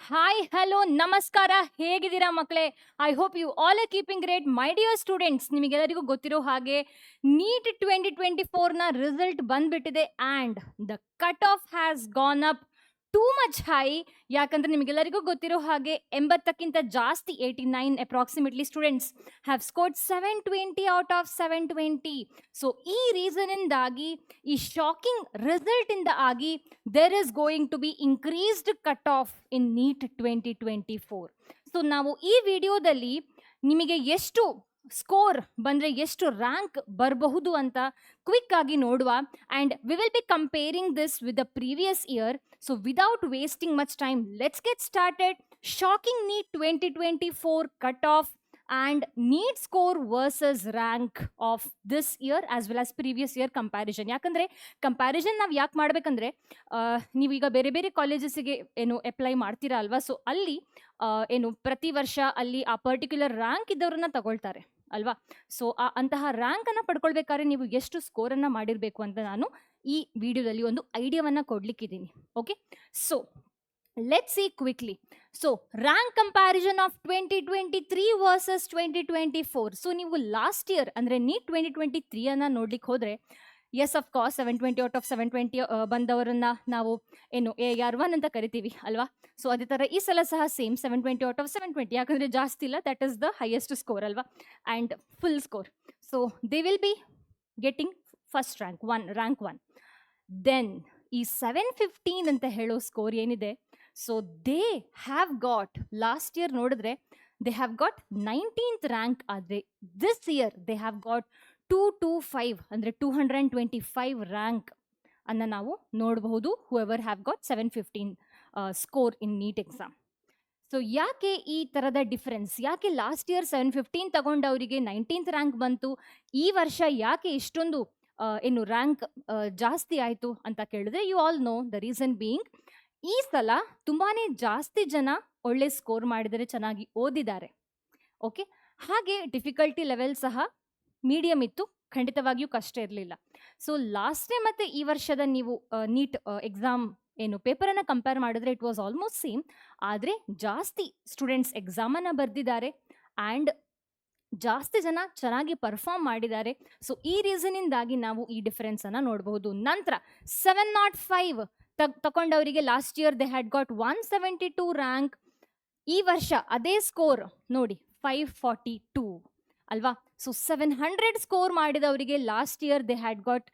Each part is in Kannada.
ಹಾಯ್ ಹಲೋ ನಮಸ್ಕಾರ, ಹೇಗಿದ್ದೀರಾ ಮಕ್ಕಳೇ? I hope you all are keeping great. My dear students, ನಿಮಗೆಲ್ಲರಿಗೂ ಗೊತ್ತಿರೋ ಹಾಗೆ ನೀಟ್ 2024ನ ರಿಸಲ್ಟ್ ಬಂದ್ಬಿಟ್ಟಿದೆ and the cut off has gone up too much high. ಯಾಕಂದ್ರೆ ನಿಮಗೆಲ್ಲರಿಗೂ ಗೊತ್ತಿರೋ ಹಾಗೆ 80ಕ್ಕಿಂತ ಜಾಸ್ತಿ 89 approximately students have scored 720 out of 720. So ಈ ರೀಸನ್ ಇಂದಾಗಿ, ಈ ಶಾಕಿಂಗ್ ರಿಸಲ್ಟ್ ಇಂದ ಆಗಿ there is going to be increased cut off in NEET 2024. So ನಾವು ಈ ವಿಡಿಯೋದಲ್ಲಿ ನಿಮಗೆ ಎಷ್ಟು ಸ್ಕೋರ್ ಬಂದರೆ ಎಷ್ಟು ರ್ಯಾಂಕ್ ಬರಬಹುದು ಅಂತ ಕ್ವಿಕ್ ಆಗಿ ನೋಡುವ. And we will be comparing this with the previous year. So without wasting much time, let's get started. Shocking NEET 2024 cut off and NEET score versus rank of this year as well as previous year comparison. ಯಾಕಂದ್ರೆ ಕಂಪ್ಯಾರಿಸನ್ ನಾವು ಯಾಕೆ ಮಾಡ್ಬೇಕಂದ್ರೆ, ನೀವೀಗ ಬೇರೆ ಬೇರೆ ಕಾಲೇಜಸ್ಗೆ ಏನು ಅಪ್ಲೈ ಮಾಡ್ತೀರಾ ಅಲ್ವಾ? ಸೊ ಅಲ್ಲಿ ಏನು ಪ್ರತಿ ವರ್ಷ ಅಲ್ಲಿ ಆ ಪರ್ಟಿಕ್ಯುಲರ್ ರ್ಯಾಂಕ್ ಇದ್ದವ್ರನ್ನ ತಗೊಳ್ತಾರೆ ಅಲ್ವಾ? ಸೊ ಅಂತಹ ರ್ಯಾಂಕ್ ಅನ್ನ ಪಡ್ಕೊಳ್ಬೇಕಾದ್ರೆ ನೀವು ಎಷ್ಟು ಸ್ಕೋರ್ ಅನ್ನ ಮಾಡಿರ್ಬೇಕು ಅಂತ ನಾನು ಈ ವಿಡಿಯೋದಲ್ಲಿ ಒಂದು ಐಡಿಯಾವನ್ನ ಕೊಡ್ಲಿಕ್ಕಿದ್ದೀನಿ. Okay, so let's see quickly. So rank comparison of 2023 versus 2024. So ನೀವು ಲಾಸ್ಟ್ ಇಯರ್ ಅಂದ್ರೆ ನೀಟ್ 2023 ಅನ್ನ ನೋಡ್ಲಿಕ್ಕೆ ಹೋದ್ರೆ, yes of course 720 out of 720 ಬಂದವರನ್ನ ನಾವು ಏನು AR1 ಅಂತ ಕರಿತೀವಿ ಅಲ್ವಾ? ಸೊ ಅದೇ ಥರ ಈ ಸಲ ಸಹ ಸೇಮ್ 720 ಔಟ್ ಆಫ್ 720, ಯಾಕಂದ್ರೆ ಜಾಸ್ತಿ ಇಲ್ಲ, that is the highest score ಅಲ್ವಾ? And full score. So they will be getting first rank one. Then ಈ 715 ಅಂತ ಹೇಳೋ ಸ್ಕೋರ್ ಏನಿದೆ, so they have got last year ನೋಡಿದ್ರೆ they have got 19th rank. ಆದರೆ this year they have got 225 ಅಂದರೆ 225 ರ್ಯಾಂಕ್ ಅನ್ನು ನಾವು ನೋಡಬಹುದು. Whoever have got 715 score in NEET exam. So ಯಾಕೆ ಈ ಥರದ ಡಿಫ್ರೆನ್ಸ್? ಯಾಕೆ ಲಾಸ್ಟ್ ಇಯರ್ 715 ತಗೊಂಡವರಿಗೆ 19th ರ್ಯಾಂಕ್ ಬಂತು, ಈ ವರ್ಷ ಯಾಕೆ ಇಷ್ಟೊಂದು ಏನು ರ್ಯಾಂಕ್ ಜಾಸ್ತಿ ಆಯಿತು ಅಂತ ಕೇಳಿದ್ರೆ, you all know the reason being, ಈ ಸಲ ತುಂಬಾನೇ ಜಾಸ್ತಿ ಜನ ಒಳ್ಳೆ ಸ್ಕೋರ್ ಮಾಡಿದರೆ, ಚೆನ್ನಾಗಿ ಓದಿದ್ದಾರೆ. ಓಕೆ, ಹಾಗೆ ಡಿಫಿಕಲ್ಟಿ ಲೆವೆಲ್ ಸಹ ಮೀಡಿಯಂ ಇತ್ತು, ಖಂಡಿತವಾಗಿಯೂ ಕಷ್ಟ ಇರಲಿಲ್ಲ. ಸೊ ಲಾಸ್ಟ್ ಟೈಮ್ ಮತ್ತು ಈ ವರ್ಷದ ನೀವು ನೀಟ್ ಎಕ್ಸಾಮ್ ಏನು ಪೇಪರನ್ನು ಕಂಪೇರ್ ಮಾಡಿದ್ರೆ ಇಟ್ ವಾಸ್ ಆಲ್ಮೋಸ್ಟ್ ಸೇಮ್. ಆದರೆ ಜಾಸ್ತಿ ಸ್ಟೂಡೆಂಟ್ಸ್ ಎಕ್ಸಾಮನ್ನು ಬರೆದಿದ್ದಾರೆ ಆ್ಯಂಡ್ ಜಾಸ್ತಿ ಜನ ಚೆನ್ನಾಗಿ ಪರ್ಫಾರ್ಮ್ ಮಾಡಿದ್ದಾರೆ. ಸೊ ಈ ರೀಸನಿಂದಾಗಿ ನಾವು ಈ ಡಿಫರೆನ್ಸನ್ನು ನೋಡಬಹುದು. ನಂತರ 705 ತಗೊಂಡವರಿಗೆ last year they had got 172 rank. ಈ ವರ್ಷ ಅದೇ ಸ್ಕೋರ್ ನೋಡಿ 542 ಅಲ್ವಾ? ಸೊ 700 ಸ್ಕೋರ್ ಮಾಡಿದವರಿಗೆ last year they had got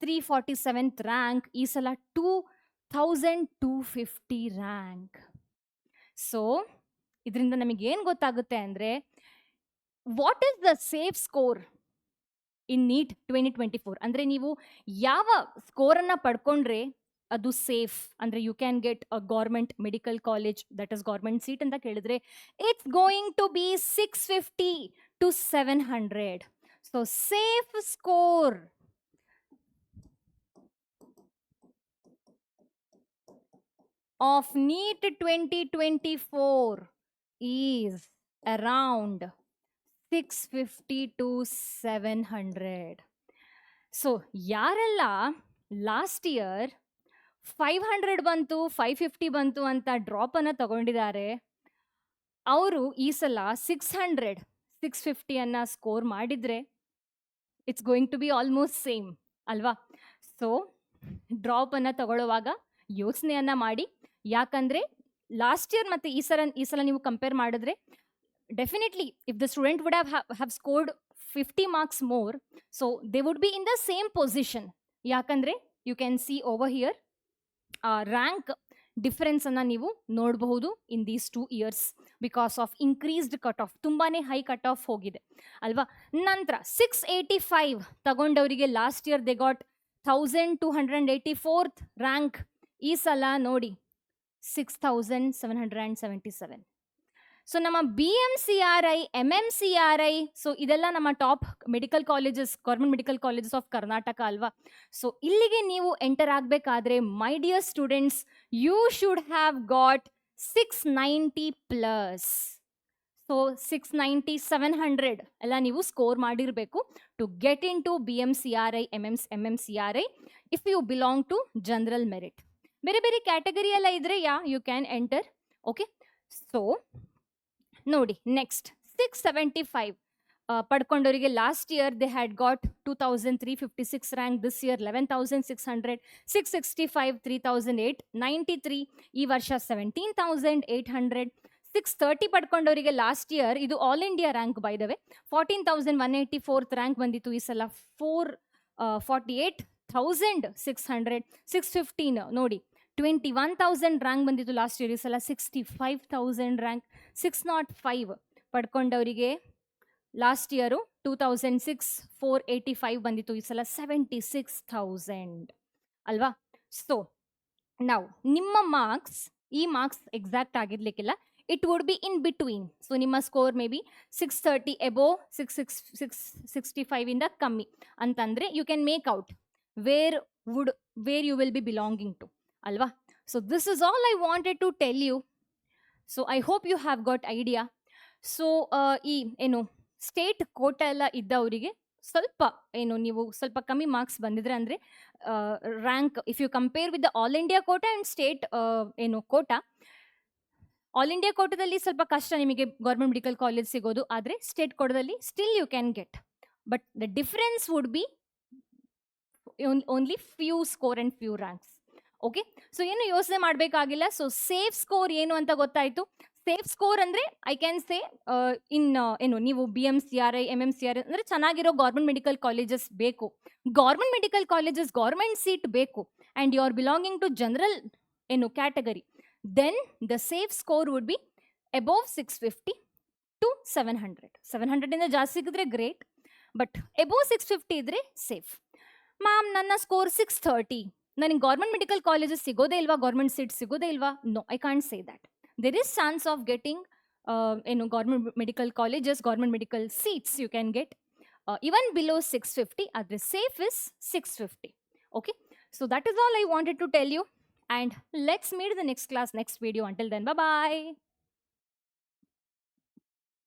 347th rank, ಈ ಸಲ 2250 ರ್ಯಾಂಕ್. ಸೊ ಇದರಿಂದ ನಮಗೆ ಏನು ಗೊತ್ತಾಗುತ್ತೆ ಅಂದರೆ, what is the safe score in NEET 2024? ಅಂದರೆ ನೀವು ಯಾವ ಸ್ಕೋರನ್ನು ಪಡ್ಕೊಂಡ್ರೆ ಅದು ಸೇಫ್, ಅಂದರೆ you can get a government medical college, that is government seat ಅಂತ ಕೇಳಿದ್ರೆ, it's going to be 650 to 700. So safe score of NEET 2024 ಈಸ್ ಅರೌಂಡ್ 650 to 700. ಸೊ ಯಾರೆಲ್ಲ ಲಾಸ್ಟ್ ಇಯರ್ 500 ಬಂತು 550 ಬಂತು ಅಂತ ಡ್ರಾಪನ್ನು ತಗೊಂಡಿದ್ದಾರೆ, ಅವರು ಈ ಸಲ 650 ಅನ್ನ ಸ್ಕೋರ್ ಮಾಡಿದರೆ it's going to be almost same ಅಲ್ವಾ? ಸೊ ಡ್ರಾಪನ್ನು ತಗೊಳ್ಳುವಾಗ ಯೋಚನೆಯನ್ನು ಮಾಡಿ, ಯಾಕಂದರೆ ಲಾಸ್ಟ್ ಇಯರ್ ಮತ್ತು ಈ ಸಲ ನೀವು ಕಂಪೇರ್ ಮಾಡಿದ್ರೆ, definitely if the student would have scored 50 marks more, so they would be in the same position. ಯಾಕಂದರೆ you can see over here rank difference ಅನ್ನು ನೀವು ನೋಡಬಹುದು in these 2 years because of increased cut off. ತುಂಬಾ ಹೈ ಕಟ್ ಆಫ್ ಹೋಗಿದೆ ಅಲ್ವಾ? ನಂತರ 685 ತಗೊಂಡವರಿಗೆ last year they got 1284th rank, ಈ ಸಲ ನೋಡಿ 6777. ಸೊ ನಮ್ಮ BMCRI, MMCRI, ಸೊ ಇದೆಲ್ಲ ನಮ್ಮ top medical colleges, government medical colleges of Karnataka ಅಲ್ವಾ? ಸೊ ಇಲ್ಲಿಗೆ ನೀವು ಎಂಟರ್ ಆಗಬೇಕಾದ್ರೆ, my dear students, you should have got 690 plus. So 690, 700 ಎಲ್ಲ ನೀವು ಸ್ಕೋರ್ ಮಾಡಿರಬೇಕು to get into BMCRI, MMCRI if you belong to general merit. ಬೇರೆ ಬೇರೆ ಕ್ಯಾಟಗರಿ ಎಲ್ಲ ಇದ್ರೆ you can enter. Okay, so ನೋಡಿ ನೆಕ್ಸ್ಟ್ 675 ಪಡ್ಕೊಂಡವರಿಗೆ last year they had got 2356 rank, this year 11600, 665 3893, ಈ ವರ್ಷ 17800. 630 ಪಡ್ಕೊಂಡವರಿಗೆ ಲಾಸ್ಟ್ ಇಯರ್, ಇದು all India rank by the way, 14184 rank ಬಂದಿತ್ತು ಈ ಸಲ, 448,600. 615 ನೋಡಿ 21,000 ರ್ಯಾಂಕ್ ಬಂದಿತ್ತು ಲಾಸ್ಟ್ ಇಯರ್, ಈ ಸಲ 65,000 ರ್ಯಾಂಕ್. 605 ಪಡ್ಕೊಂಡವರಿಗೆ ಲಾಸ್ಟ್ ಇಯರು 2006 485 ಬಂದಿತ್ತು, ಈ ಸಲ 76,000 ಅಲ್ವಾ. ಸೊ ನಾವು ನಿಮ್ಮ ಮಾರ್ಕ್ಸ್, ಈ ಮಾರ್ಕ್ಸ್ ಎಕ್ಸಾಕ್ಟ್ ಆಗಿರ್ಲಿಕ್ಕಿಲ್ಲ, it would be in between. So ನಿಮ್ಮ ಸ್ಕೋರ್ ಮೇ ಬಿ 630 ಎಬೋ 665 ಇಂದ ಕಮ್ಮಿ ಅಂತಂದ್ರೆ you can make out where you will be belonging to ಅಲ್ವಾ. So this is all I wanted to tell you. So I hope you have got idea. So ಈ ಏನು ಸ್ಟೇಟ್ ಕೋಟಾ ಎಲ್ಲ ಇದ್ದವರಿಗೆ ಸ್ವಲ್ಪ ಏನು ನೀವು ಸ್ವಲ್ಪ ಕಮ್ಮಿ ಮಾರ್ಕ್ಸ್ ಬಂದಿದ್ರೆ ಅಂದರೆ rank, if you compare with the all India quota and state ಏನು ಕೋಟಾ, ಆಲ್ ಇಂಡಿಯಾ ಕೋಟಾದಲ್ಲಿ ಸ್ವಲ್ಪ ಕಷ್ಟ ನಿಮಗೆ ಗೌರ್ಮೆಂಟ್ ಮೆಡಿಕಲ್ ಕಾಲೇಜ್ ಸಿಗೋದು, ಆದರೆ ಸ್ಟೇಟ್ ಕೋಟಾದಲ್ಲಿ still you can get, but the difference would be only few score and few ranks. Okay, so ಏನು ಯೋಚನೆ ಮಾಡಬೇಕಾಗಿಲ್ಲ. ಸೊ ಸೇಫ್ ಸ್ಕೋರ್ ಏನು ಅಂತ ಗೊತ್ತಾಯಿತು. ಸೇಫ್ ಸ್ಕೋರ್ ಅಂದರೆ ಐ ಕ್ಯಾನ್ ಸೇ ಏನು ನೀವು BMCRI MMCRI ಅಂದರೆ ಚೆನ್ನಾಗಿರೋ ಗೌರ್ಮೆಂಟ್ ಮೆಡಿಕಲ್ ಕಾಲೇಜಸ್ ಬೇಕು, government medical colleges government seat ಬೇಕು, and you are belonging to general ಏನು category, then the safe score would be above 650 to 700. 700ಇಂದ ಜಾಸ್ತಿ ಸಿಕ್ಕಿದ್ರೆ ಗ್ರೇಟ್, ಬಟ್ ಅಬೋವ್ 650 ಇದ್ರೆ ಸೇಫ್. ಮ್ಯಾಮ್ ನನ್ನ ಸ್ಕೋರ್ 630, ನನಗೆ ಗೌರ್ಮೆಂಟ್ ಮೆಡಿಕಲ್ ಕಾಲೇಜಸ್ ಸಿಗೋದೇ ಇಲ್ವಾ, ಗೌರ್ಮೆಂಟ್ ಸೀಟ್ ಸಿಗೋದೇ ಇಲ್ವಾ? No, I can't say that. There is chance of getting government medical colleges, government medical seats you can get even below 650. The safe is 650. Okay, so that is all I wanted to tell you, and let's meet in the next class, next video. Until then, bye bye.